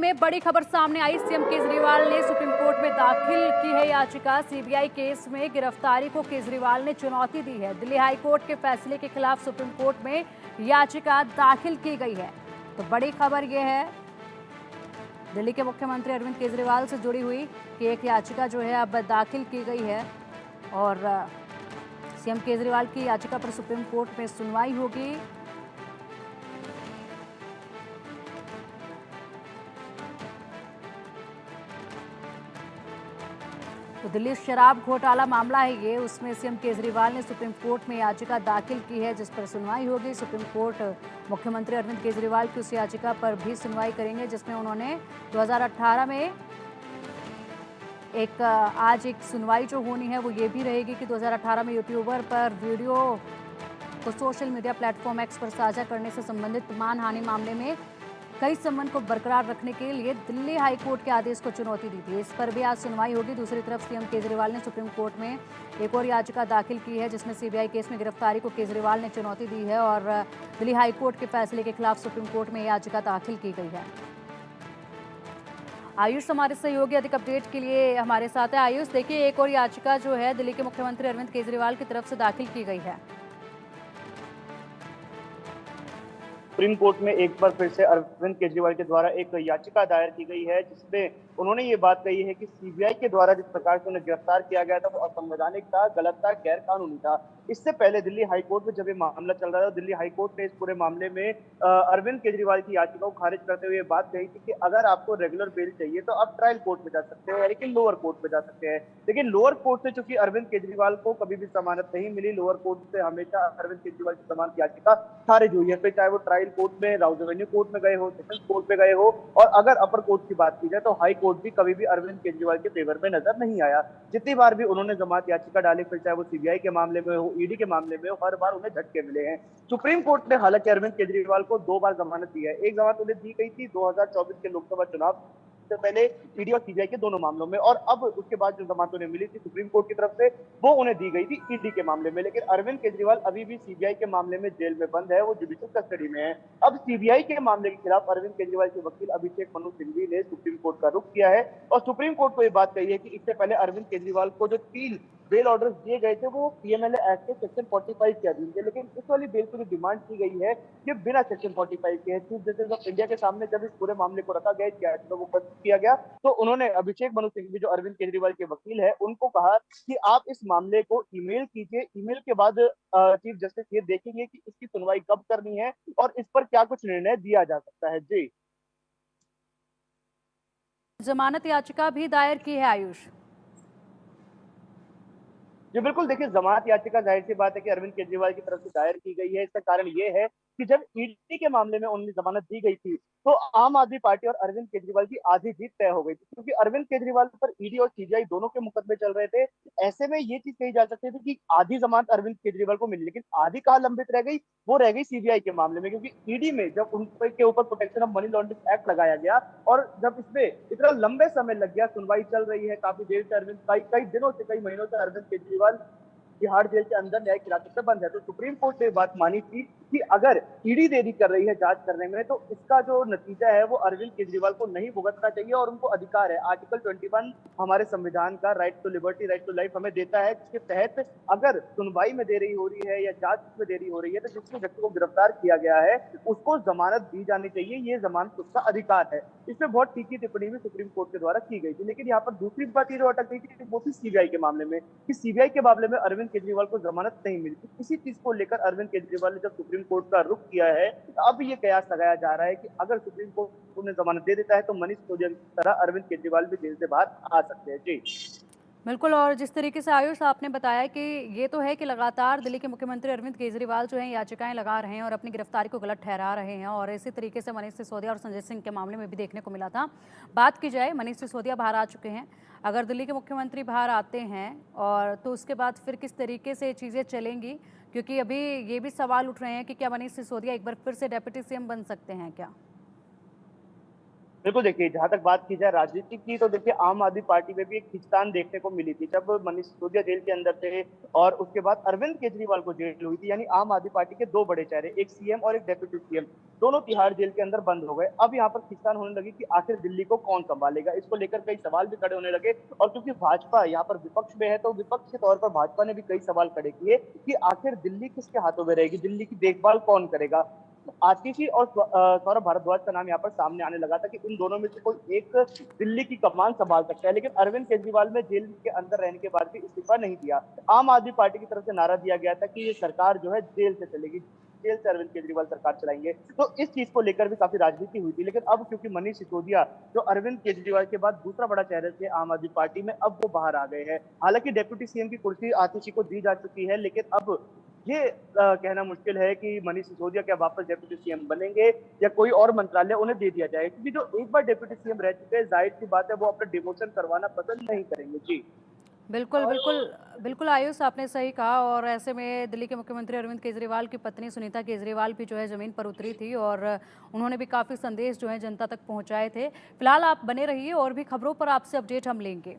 में बड़ी खबर सामने आई। सीएम केजरीवाल ने सुप्रीम कोर्ट में दाखिल की है याचिका। सीबीआई केस में गिरफ्तारी को केजरीवाल ने चुनौती दी है। दिल्ली हाई कोर्ट के फैसले के खिलाफ सुप्रीम कोर्ट में याचिका दाखिल की गई है। तो बड़ी खबर यह है दिल्ली के मुख्यमंत्री अरविंद केजरीवाल से जुड़ी हुई कि एक याचिका जो है अब दाखिल की गई है और सीएम केजरीवाल की याचिका पर सुप्रीम कोर्ट में सुनवाई होगी। तो दिल्ली शराब घोटाला मामला है ये, उसमें सीएम केजरीवाल ने सुप्रीम कोर्ट में याचिका दाखिल की है जिस पर सुनवाई होगी। सुप्रीम कोर्ट मुख्यमंत्री अरविंद केजरीवाल की उस याचिका पर भी सुनवाई करेंगे जिसमें उन्होंने 2018 में आज एक सुनवाई जो होनी है वो ये भी रहेगी कि 2018 में यूट्यूबर पर वीडियो को सोशल मीडिया प्लेटफॉर्म एक्स पर साझा करने से संबंधित मानहानि मामले में कई संबंध को बरकरार रखने के लिए दिल्ली हाई कोर्ट के आदेश को चुनौती दी थी। इस पर भी आज सुनवाई होगी। दूसरी तरफ सीएम केजरीवाल ने सुप्रीम कोर्ट में एक और याचिका दाखिल की है जिसमें सीबीआई केस में गिरफ्तारी को केजरीवाल ने चुनौती दी है और दिल्ली हाई कोर्ट के फैसले के खिलाफ सुप्रीम कोर्ट में याचिका दाखिल की गई है। आयुष हमारे सहयोगी अधिक अपडेट के लिए हमारे साथ है। आयुष, देखिए एक और याचिका जो है दिल्ली के मुख्यमंत्री अरविंद केजरीवाल की तरफ से दाखिल की गई है। सुप्रीम कोर्ट में एक बार फिर से अरविंद केजरीवाल के द्वारा एक याचिका दायर की गई है जिसमें उन्होंने ये बात कही है कि सीबीआई के द्वारा जिस प्रकार से उन्हें गिरफ्तार किया गया था वो असंवैधानिक था, गलत था, गैर कानूनी था। इससे पहले दिल्ली हाईकोर्ट में जब ये मामला चल रहा था, दिल्ली हाईकोर्ट ने इस पूरे मामले में अरविंद केजरीवाल की याचिका को खारिज करते हुए बात कही थी कि अगर आपको रेगुलर बेल चाहिए तो आप ट्रायल कोर्ट में जा सकते हो, यानी कि लोअर कोर्ट में जा सकते हैं। लेकिन लोअर कोर्ट से चूंकि अरविंद केजरीवाल को कभी भी जमानत नहीं मिली, लोअर कोर्ट से हमेशा अरविंद केजरीवाल की जमानत याचिका खारिज हुई है। फिर चाहे वो ट्रायल कोर्ट में, राउज रेवेन्यू कोर्ट में गए हो, सेशंस कोर्ट में गए हो, और अगर अपर कोर्ट की बात की जाए तो हाई कोर्ट भी कभी भी अरविंद केजरीवाल के फेवर में नजर नहीं आया। जितनी बार भी उन्होंने जमानत याचिका डाली, फिर चाहे वो सीबीआई के मामले में हो, ईडी के मामले में हो, हर बार उन्हें झटके मिले हैं। सुप्रीम कोर्ट ने हालांकि अरविंद केजरीवाल को 2 बार जमानत दी है। एक जमानत उन्हें दी गई थी 2024 के लोकसभा चुनाव से पहले ईडी और सीबीआई के दोनों मामलों में, और अब उसके बाद जो जमानत उन्हें मिली थी सुप्रीम कोर्ट की तरफ से वो उन्हें दी गई थी ईडी के मामले में। लेकिन अरविंद केजरीवाल अभी भी सीबीआई के मामले में जेल में बंद है, वो जुडिशियल कस्टडी में है। अब सीबीआई के मामले के खिलाफ अरविंद केजरीवाल के वकील अभिषेक मनु सिंघवी ने सुप्रीम कोर्ट का रुख किया है और सुप्रीम कोर्ट को ये बात कही है कि इससे पहले अरविंद केजरीवाल को जो 3 बेल ऑर्डर्स दिए गए थे वो पीएमएलए एक्ट के सेक्शन 45 के अधीन थे, लेकिन इस वाली बेल की जो डिमांड की गई है ये बिना सेक्शन 45 के है। चीफ जस्टिस ऑफ इंडिया के सामने जब इस पूरे मामले को रखा गया, तो वो प्रस्तुत किया गया, तो उन्होंने अभिषेक मनु सिंघवी जो अरविंद केजरीवाल के वकील है उनको कहा कि आप इस मामले को ईमेल कीजिए, ईमेल के बाद चीफ जस्टिस ये देखेंगे कि इसकी सुनवाई कब करनी है और इस पर क्या कुछ निर्णय दिया जा सकता है। जी, जमानत याचिका भी दायर की है आयुष। जी बिल्कुल, देखिए जमानत याचिका जाहिर सी बात है कि अरविंद केजरीवाल की तरफ से दायर की गई है। इसका कारण ये है कि जब ईडी के मामले में उन्हें जमानत दी गई थी तो आम आदमी पार्टी और अरविंद केजरीवाल की आधी जीत तय हो गई थी, क्योंकि अरविंद केजरीवाल पर ईडी और सीबीआई दोनों के मुकदमे चल रहे थे। ऐसे में ये चीज कही जा सकती थी कि आधी जमानत अरविंद केजरीवाल को मिली, लेकिन आधी कहाँ लंबित रह गई, वो रह गई सीबीआई के मामले में, क्योंकि ईडी में जब उनके ऊपर protection of money laundering act लगाया गया और जब इसमें इतना लंबे समय लग गया, सुनवाई चल रही है काफी देर से, अरविंद कई दिनों से, कई महीनों से अरविंद केजरीवाल तिहाड़ जेल के अंदर न्यायिक हिरासत में बंद है, तो सुप्रीम कोर्ट ने बात मानी थी कि अगर ईडी देरी कर रही है जांच करने में तो इसका जो नतीजा है वो अरविंद केजरीवाल को नहीं भुगतना चाहिए और उनको अधिकार है। आर्टिकल 21 हमारे संविधान का right to liberty, right to life हमें देता है, जिसके तहत अगर सुनवाई में देरी हो रही है या जांच में देरी हो रही है तो जिस व्यक्ति को गिरफ्तार किया गया है उसको जमानत दी जानी चाहिए, ये जमानत उसका अधिकार है। इसमें बहुत तीखी टिप्पणी भी सुप्रीम कोर्ट के द्वारा की गई थी। लेकिन यहाँ पर दूसरी बात ये जो अटक गई थी वो थी सीबीआई के मामले में, कि सीबीआई के मामले में अरविंद केजरीवाल को जमानत नहीं मिली थी। इसी चीज को लेकर अरविंद केजरीवाल ने जब सुप्रीम कोर्ट का रुख किया है, अब ये कयास लगाया जा रहा है कि अगर सुप्रीम कोर्ट उन्हें जमानत दे देता है तो मनीष सिसोदिया की तरह अरविंद केजरीवाल भी जेल से बाहर आ सकते हैं। जी बिल्कुल, और जिस तरीके से आयुष आपने बताया कि ये तो है कि लगातार दिल्ली के मुख्यमंत्री अरविंद केजरीवाल जो हैं याचिकाएं लगा रहे हैं और अपनी गिरफ्तारी को गलत ठहरा रहे हैं, और इसी तरीके से मनीष सिसोदिया और संजय सिंह के मामले में भी देखने को मिला था। बात की जाए, मनीष सिसोदिया बाहर आ चुके हैं, अगर दिल्ली के मुख्यमंत्री बाहर आते हैं और तो उसके बाद फिर किस तरीके से चीज़ें चलेंगी, क्योंकि अभी ये भी सवाल उठ रहे हैं कि क्या मनीष सिसोदिया एक बार फिर से डेप्यूटी सीएम बन सकते हैं क्या? बिल्कुल देखिए, जहाँ तक बात की जाए राजनीति की तो देखिए आम आदमी पार्टी में भी एक खींचतान देखने को मिली थी जब मनीष सिसोदिया जेल के अंदर थे और उसके बाद अरविंद केजरीवाल को जेल हुई थी। यानी आम आदमी पार्टी के दो बड़े चेहरे, एक सीएम और एक डेप्यूटी सीएम, दोनों तिहाड़ जेल के अंदर बंद हो गए। अब यहाँ पर खींचतान होने लगी कि आखिर दिल्ली को कौन संभालेगा, इसको लेकर कई सवाल भी खड़े होने लगे। और क्योंकि भाजपा यहाँ पर विपक्ष में है तो विपक्ष के तौर पर भाजपा ने भी कई सवाल खड़े किए कि आखिर दिल्ली किसके हाथों में रहेगी, दिल्ली की देखभाल कौन करेगा। आतिशी और सौरभ भारद्वाज का नाम यहाँ पर सामने आने लगा था कि इन दोनों में से कोई एक दिल्ली की कमान संभाल सकता है, लेकिन अरविंद केजरीवाल ने जेल के अंदर रहने के बाद भी इस्तीफा नहीं दिया। आम आदमी पार्टी की तरफ से नारा दिया गया था कि ये सरकार जो है जेल से चलेगी, जेल से अरविंद केजरीवाल सरकार चलाएंगे। तो इस चीज को लेकर भी काफी राजनीति हुई थी, लेकिन अब क्योंकि मनीष सिसोदिया जो अरविंद केजरीवाल के बाद दूसरा बड़ा चेहरा थे आम आदमी पार्टी में, अब वो बाहर आ गए हैं। हालांकि डेप्यूटी सीएम की कुर्सी आतिशी को दी जा चुकी है, लेकिन अब ये कहना मुश्किल है कि मनीष सिसोदिया क्या वापस डेप्यूटी सीएम बनेंगे या कोई और मंत्रालय उन्हें दे दिया जाएगा, क्योंकि जो एक बार डेप्यूटी सीएम रह चुके हैं जाहिर सी बात है वो अपना डिमोशन करवाना पसंद नहीं करेंगे। जी बिल्कुल, बिल्कुल, बिल्कुल आयुष, आपने सही कहा। और ऐसे में दिल्ली के मुख्यमंत्री अरविंद केजरीवाल की पत्नी सुनीता केजरीवाल भी जो है ज़मीन पर उतरी थी और उन्होंने भी काफ़ी संदेश जो है जनता तक पहुंचाए थे। फिलहाल आप बने रहिए और भी खबरों पर आपसे अपडेट हम लेंगे।